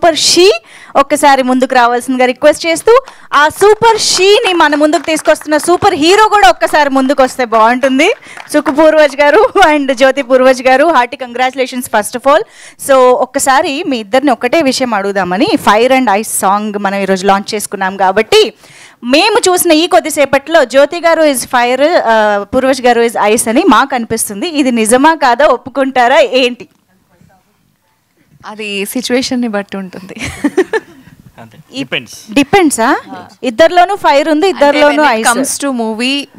Super she ఒక్కసారి ముందుకు రావాల్సిందిగా రిక్వెస్ట్ చేస్తూ, ఆ సూపర్ షీని మన ముందుకు తీసుకొస్తున్న సూపర్ హీరో కూడా ఒక్కసారి ముందుకు వస్తే బాగుంటుంది. సుఖ పూర్వజ్ గారు అండ్ జ్యోతి పూర్వజ్ గారు, hearty congratulations first of all. So ఒక్కసారి మీ ఇద్దరిని ఒకటే విషయం అడుగుదామని, ఫైర్ అండ్ ఐస్ సాంగ్ మనం ఈరోజు లాంచ్ చేసుకున్నాం కాబట్టి, మేము చూసిన ఈ కొద్దిసేపట్లో జ్యోతి గారు ఇస్ ఫైర్, పూర్వజ్ గారు ఇస్ ఐస్ అని మాకు అనిపిస్తుంది. ఇది నిజమా కాదా, ఒప్పుకుంటారా ఏంటి? అది సిచ్యువేషన్ని బట్టి ఉంటుంది. డిపెండ్సా? ఇద్దరిలోనూ ఫైర్ ఉంది, ఇద్దరిలోనూ ice. Comes to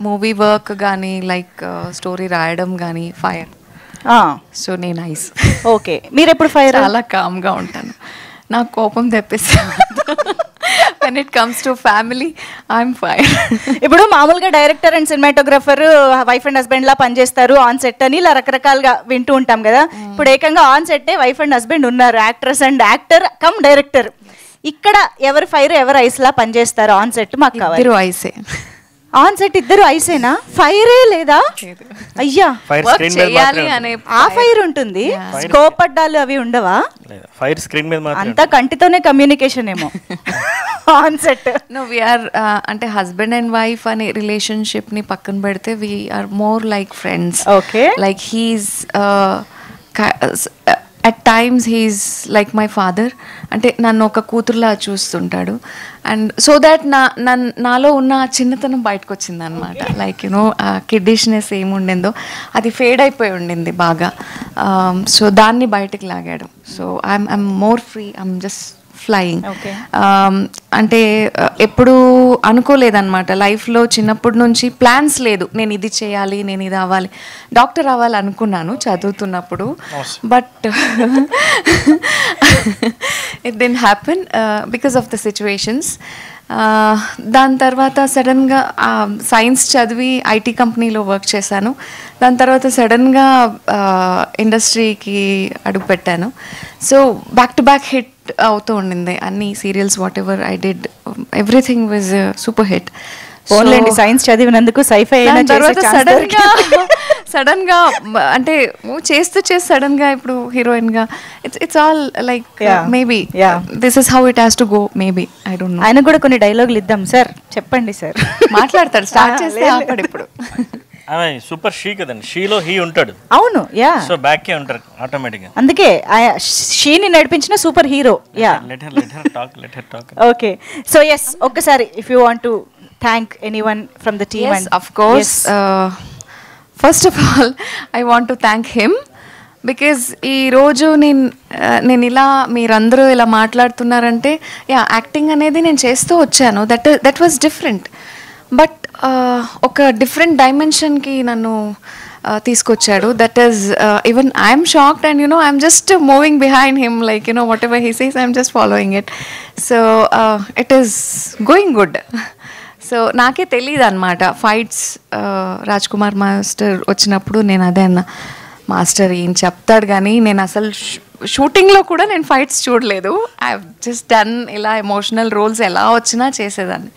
movie work కానీ లైక్ స్టోరీ రాయడం కానీ ఫైర్. సో నేను ఐస్. ఓకే, మీరు ఎప్పుడు ఫైర్? చాలా కామ్గా ఉంటాను, నాకు కోపం తెప్పిస్తాను. when it comes to family I'm fire. ఇప్పుడు మామూలుగా director and cinematographer wife and husband లా పనిచేస్తారు ఆన్ సెట్ అని ఇలా రకరకాలుగా వింటూ ఉంటాం కదా. ఇప్పుడు ఏకంగా on set wife and husband ఉన్నారు, actress and actor cum director. ఇక్కడ ఎవరు ఫైర్ ఎవరు ఐస్ లా పనిచేస్తారు ఆన్ సెట్? మాకు కావాలి ఐసే. ఆన్ సెట్ ఇద్దరు ఐసేనా? ఫైరే లేదా? అయ్యా, ఆ ఫైర్ ఉంటుంది, స్కోప్ అడ్డాలు అవి ఉండవా? ఫైర్ స్క్రీన్ మీద అంతా కంటితోనే కమ్యూనికేషన్ ఏమో on set. No we are అంటే హస్బెండ్ అండ్ వైఫ్ అనే రిలేషన్షిప్ ని పక్కన పెడితే we are more like friends. Okay, like he's at times he's like my father. అంటే నన్ను ఒక కూతురులా చూస్తుంటాడు. అండ్ సో దాట్ నాలో ఉన్న చిన్నతనం బయటకు వచ్చింది అనమాట. లైక్ యూనో ఆ కిడ్డిష్నెస్ ఏముండిందో అది ఫేడ్ అయిపోయి ఉండింది బాగా. సో దాన్ని బయటకు లాగాడు. So I'm more free, I'm just flying. అంటే ఎప్పుడు అనుకోలేదన్నమాట లైఫ్లో. చిన్నప్పటి నుంచి ప్లాన్స్ లేదు, నేను ఇది చేయాలి, నేను ఇది అవ్వాలి. డాక్టర్ అవ్వాలి అనుకున్నాను చదువుతున్నప్పుడు, but it didn't happen because of the situations. దాని తర్వాత సడన్గా సైన్స్ చదివి ఐటీ కంపెనీలో వర్క్ చేశాను. దాని తర్వాత సడన్గా ఇండస్ట్రీకి అడుగుపెట్టాను. So back to back hit అవుతూ ఉండింది అన్ని serials. Whatever I did, everything was super hit. Only science చదివినందుకు సైఫై తర్వాత సడన్ గా అంటే చేస్తూ సడన్ గా ఇప్పుడు హీరోయిన్ గా it's all like maybe this is how it has to go. Maybe I don't know. ఆయన కూడా కొన్ని డైలాగులు ఇద్దాం సార్, చెప్పండి సార్. మాట్లాడతాడు, స్టార్ట్ చేస్తే ఆపడు ఇప్పుడు. సూపర్ షీ కదండి, షీలో హీ ఉంటాడు. అవును, యా. సో బ్యాక్ కే ఉంటారు ఆటోమేటిక్ గా. అందుకే షీని నడిపించిన super hero. Yeah, let her talk. Okay, so yes, ఒక్కసారి if you want to thank anyone from the team. Yes, and of course. First of all, I want to thank him because ee roju నేను ఇలా మీరందరూ ఇలా మాట్లాడుతున్నారంటే acting అనేది నేను చేస్తూ వచ్చాను. That was different. బట్ ఒక డిఫరెంట్ డైమెన్షన్కి నన్ను తీసుకొచ్చాడు. That is even I'm shocked and you know I'm just moving behind him like you know what ever he says I'm just following it. So it is going good. So నాకే తెలియదు అనమాట fights. Raj Kumar master వచ్చినప్పుడు నేను అదే అన్న, master ఏం చెప్తాడు కానీ నేను అసలు షూటింగ్లో కూడా నేను ఫైట్స్ చూడలేదు. ఐ జస్ట్ డన్ ఇలా ఎమోషనల్ రోల్స్ ఎలా వచ్చినా చేసేదాన్ని.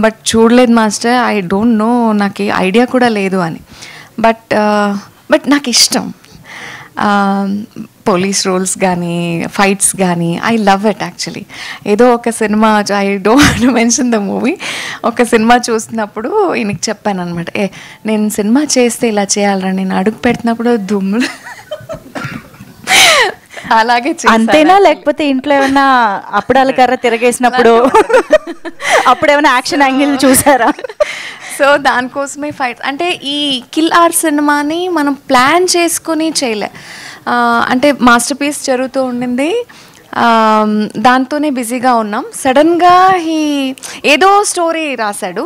బట్ చూడలేదు మాస్టర్, ఐ డోంట్ నో, నాకు ఐడియా కూడా లేదు అని. బట్ నాకు ఇష్టం పోలీస్ రోల్స్ కానీ ఫైట్స్ కానీ. I love it actually. ఏదో ఒక cinema, I don't mention the movie, ఒక సినిమా చూస్తున్నప్పుడు ఈయనకి చెప్పాను అనమాట, నేను సినిమా చేస్తే ఇలా చేయాలరా, నేను అడుగు పెట్టినప్పుడు దుమ్ములు అలాగే. అంతేనా, లేకపోతే ఇంట్లో ఏమైనా అప్పుడాల కర్ర తిరగేసినప్పుడు అప్పుడు ఏమైనా యాక్షన్ యాంగిల్ చూసారా? సో దానికోసమే ఫైట్. అంటే ఈ కిల్ ఆర్ సినిమాని మనం ప్లాన్ చేసుకుని చేయలే. అంటే మాస్టర్ పీస్ జరుగుతూ ఉండింది, దాంతోనే బిజీగా ఉన్నాం. సడన్గా ఏదో స్టోరీ రాశాడు.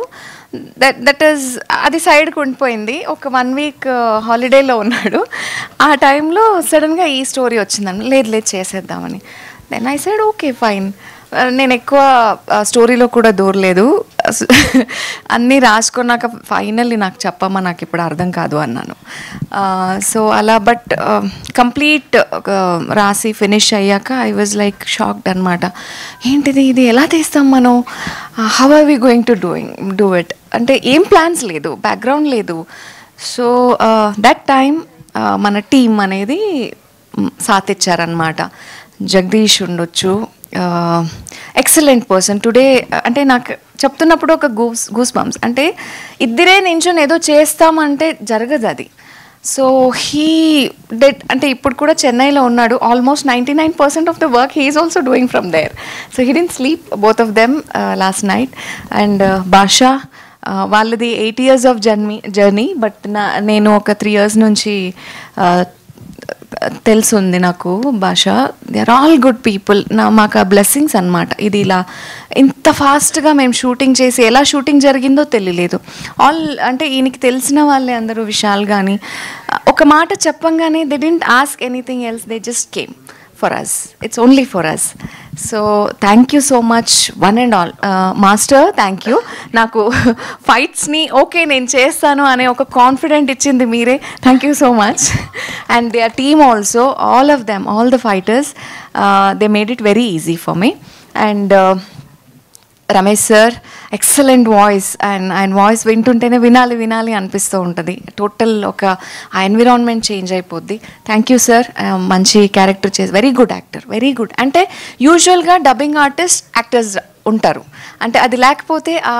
దట్ ఈస్ అది సైడ్కి ఉండిపోయింది. ఒక 1 వీక్ హాలిడేలో ఉన్నాడు. ఆ టైంలో సడన్గా ఈ స్టోరీ వచ్చిందని, లేదు చేసేద్దామని. Then I said okay fine. నేను ఎక్కువ స్టోరీలో కూడా దూరలేదు, అన్నీ రాసుకున్నాక ఫైనల్లీ నాకు చెప్పమ్మా, నాకు ఇప్పుడు అర్థం కాదు అన్నాను. సో అలా బట్ కంప్లీట్ రాసి ఫినిష్ అయ్యాక ఐ వాజ్ లైక్ షాక్డ్ అనమాట. ఏంటిది, ఇది ఎలా తీస్తాం మనం, how are we going to do it. అంటే ఏం ప్లాన్స్ లేదు, బ్యాక్గ్రౌండ్ లేదు. సో దట్ టైమ్ మన టీమ్ అనేది సాత్ ఇచ్చారనమాట. జగదీష్ ఉండొచ్చు, ఎక్సలెంట్ పర్సన్. టుడే అంటే నాకు చెప్తున్నప్పుడు ఒక గూస్ బంప్స్. అంటే ఇద్దరే నించొని ఏదో చేస్తామంటే జరగదు అది. సో హీ డెడ్ అంటే ఇప్పుడు కూడా చెన్నైలో ఉన్నాడు. Almost 99% of the work he is also doing from there. So he didn't sleep both of them last night. And భాషా వాళ్ళది 8 years ఆఫ్ జర్నీ. బట్ నేను ఒక 3 years నుంచి తెలుసుంది నాకు భాష. They are all good people. మాకు ఆ బ్లెస్సింగ్స్ అనమాట. ఇది ఇలా ఇంత ఫాస్ట్గా మేము షూటింగ్ చేసి ఎలా షూటింగ్ జరిగిందో తెలియలేదు. అంటే ఈయనకి తెలిసిన వాళ్ళే అందరూ, విశాల్ కానీ ఒక మాట చెప్పంగానే they didn't ask anything else, they just came for us. It's only for us. So thank you so much one and all. Master thank you. నాకు ఫైట్స్ని ఓకే నేను చేస్తాను అనే ఒక కాన్ఫిడెంట్ ఇచ్చింది మీరే. Thank you so much. And they are team also, all of them, all the fighters, they made it very easy for me. And Ramesh sir excellent voice. And ఆయన voice వింటుంటేనే వినాలి అనిపిస్తూ ఉంటుంది. టోటల్ ఒక ఆ ఎన్విరాన్మెంట్ చేంజ్ అయిపోద్ది. Thank you sir. మంచి character చేసి very good actor, very good. అంటే యూజువల్గా డబ్బింగ్ యాక్టర్స్ ఉంటారు. అంటే అది లేకపోతే ఆ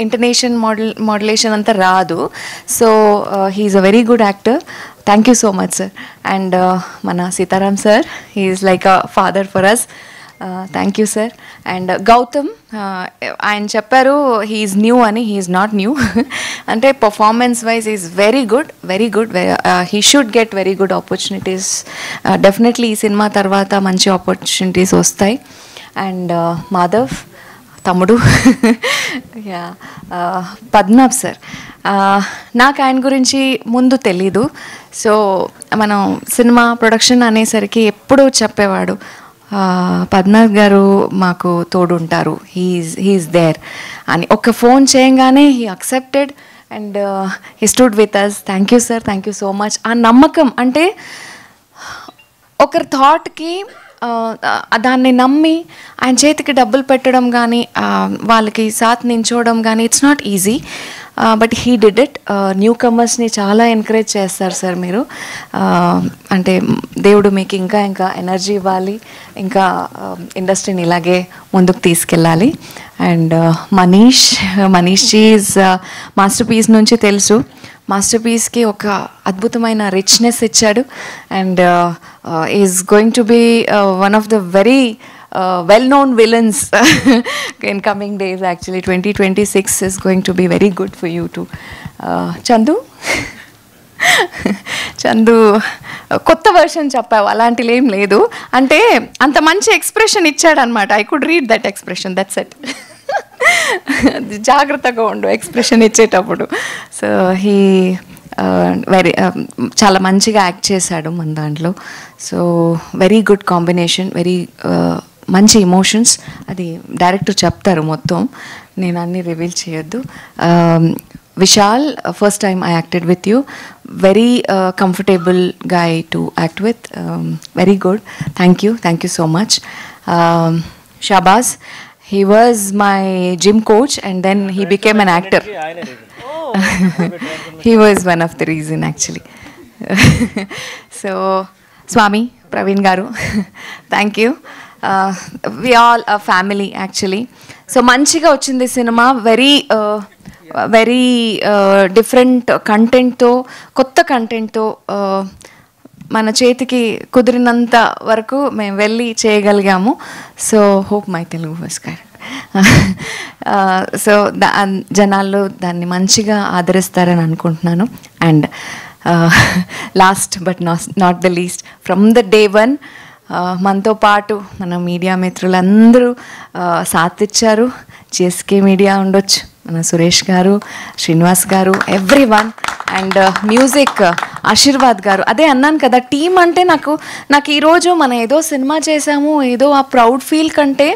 ఇంటర్నేషన్ మోడ్యులేషన్ అంతా రాదు. So he's a very good actor. Thank you so much sir. And మన Sitaram sir, he is like a father for us. Thank you sir. And Gautam, ఆయన చెప్పారు హీఈస్ న్యూ అని. He's not new. అంటే performance wise is very good, very good. He should get very good opportunities. Definitely ఈ cinema తర్వాత మంచి opportunities వస్తాయి. And Madhav తమ్ముడు, yeah, Padmanabh sir, నాకు ఆయన గురించి ముందు తెలీదు. సో మనం సినిమా ప్రొడక్షన్ అనేసరికి ఎప్పుడూ చెప్పేవాడు, పద్మనాభ్ గారు మాకు తోడుంటారు, హీఈస్ దేర్ అని. ఒక ఫోన్ చేయంగానే he accepted and he stood with us. Thank you sir, thank you so much. ఆ నమ్మకం అంటే ఒకరి థాట్కి దాన్ని నమ్మి ఆయన చేతికి డబ్బులు పెట్టడం కానీ వాళ్ళకి సాత్ నించోవడం కానీ it's not easy. But he did it. New కమర్స్ని చాలా ఎంకరేజ్ చేస్తారు సార్ మీరు. అంటే దేవుడు మీకు ఇంకా ఎనర్జీ ఇవ్వాలి, ఇంకా ఇండస్ట్రీని ఇలాగే ముందుకు తీసుకెళ్ళాలి. And Manish is masterpiece నుంచి తెలుసు. మాస్టర్ పీస్కి ఒక అద్భుతమైన రిచ్నెస్ ఇచ్చాడు. And is going to be one of the very well-known villains in coming days. Actually 2026 is going to be very good for you too. Chandu కొత్త వర్షన్ చెప్పావు, అలాంటివి ఏం లేదు. అంటే అంత మంచి ఎక్స్ప్రెషన్ ఇచ్చాడనమాట. I could read that expression, that's it. జాగ్రత్తగా ఉండు ఎక్స్ప్రెషన్ ఇచ్చేటప్పుడు. సో హీ చాలా మంచిగా యాక్ట్ చేశాడు మన దాంట్లో. So very good combination, very మంచి ఇమోషన్స్. అది డైరెక్టర్ చెప్తారు మొత్తం, నేను అన్నీ రివీల్ చేయొద్దు. Vishal, first time I acted with you. Very comfortable guy to act with. Very good. Thank you so much. Shahbaz, he was my gym coach and then he became an actor. He was one of the reason actually. So Swami Praveen garu, thank you. We all a family actually. So manchiga ochindi cinema, very different content తో, కొత్త content తో మన చేతికి కుదిరినంత వరకు మేము వెళ్ళి చేయగలిగాము. So hope my Telugu was correct. So జనాలు దాన్ని మంచిగా ఆదరిస్తారని అనుకుంటున్నాను. And last but not the least, from the day one మనతో పాటు మన మీడియా మిత్రులందరూ సాత్ ఇచ్చారు. జిఎస్కే మీడియా ఉండొచ్చు, మన సురేష్ గారు, శ్రీనివాస్ గారు, ఎవ్రీవన్. అండ్ మ్యూజిక్ ఆశీర్వాద్ గారు. అదే అన్నాను కదా, టీం అంటే నాకు ఈరోజు మనం ఏదో సినిమా చేసాము, ఏదో ఆ ప్రౌడ్ ఫీల్ కంటే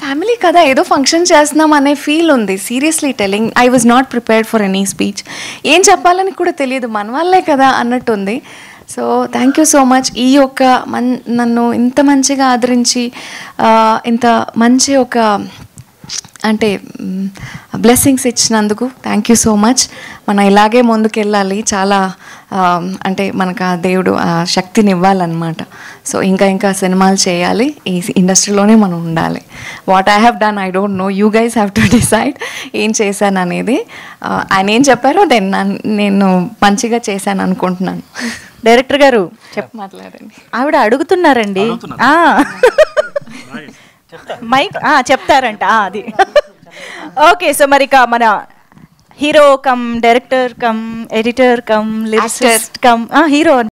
ఫ్యామిలీ కదా, ఏదో ఫంక్షన్ చేస్తున్నాం అనే ఫీల్ ఉంది. Seriously telling, I was not prepared for any speech. ఏం చెప్పాలని కూడా తెలియదు, మన వాళ్ళే కదా అన్నట్టుంది. So thank you so much. ఈ యొక్క నన్ను ఇంత మంచిగా ఆదరించి ఇంత మంచి ఒక అంటే బ్లెస్సింగ్స్ ఇచ్చినందుకు థ్యాంక్ యూ సో మచ్. మనం ఇలాగే ముందుకెళ్ళాలి, చాలా అంటే మనకు ఆ దేవుడు ఆ శక్తిని ఇవ్వాలన్నమాట. సో ఇంకా సినిమాలు చేయాలి, ఈ ఇండస్ట్రీలోనే మనం ఉండాలి. What I have done I don't no, you guys have to decide ఏం చేశాను అనేది. ఆయన ఏం చెప్పారో నేను మంచిగా చేశాను అనుకుంటున్నాను. డైరెక్టర్ గారు మాట్లాడండి. ఆవిడ అడుగుతున్నారండి. మైక్ చెప్తారంట అది. ఓకే, సో మరి ఇక మన hero come director come editor come lyricist come hero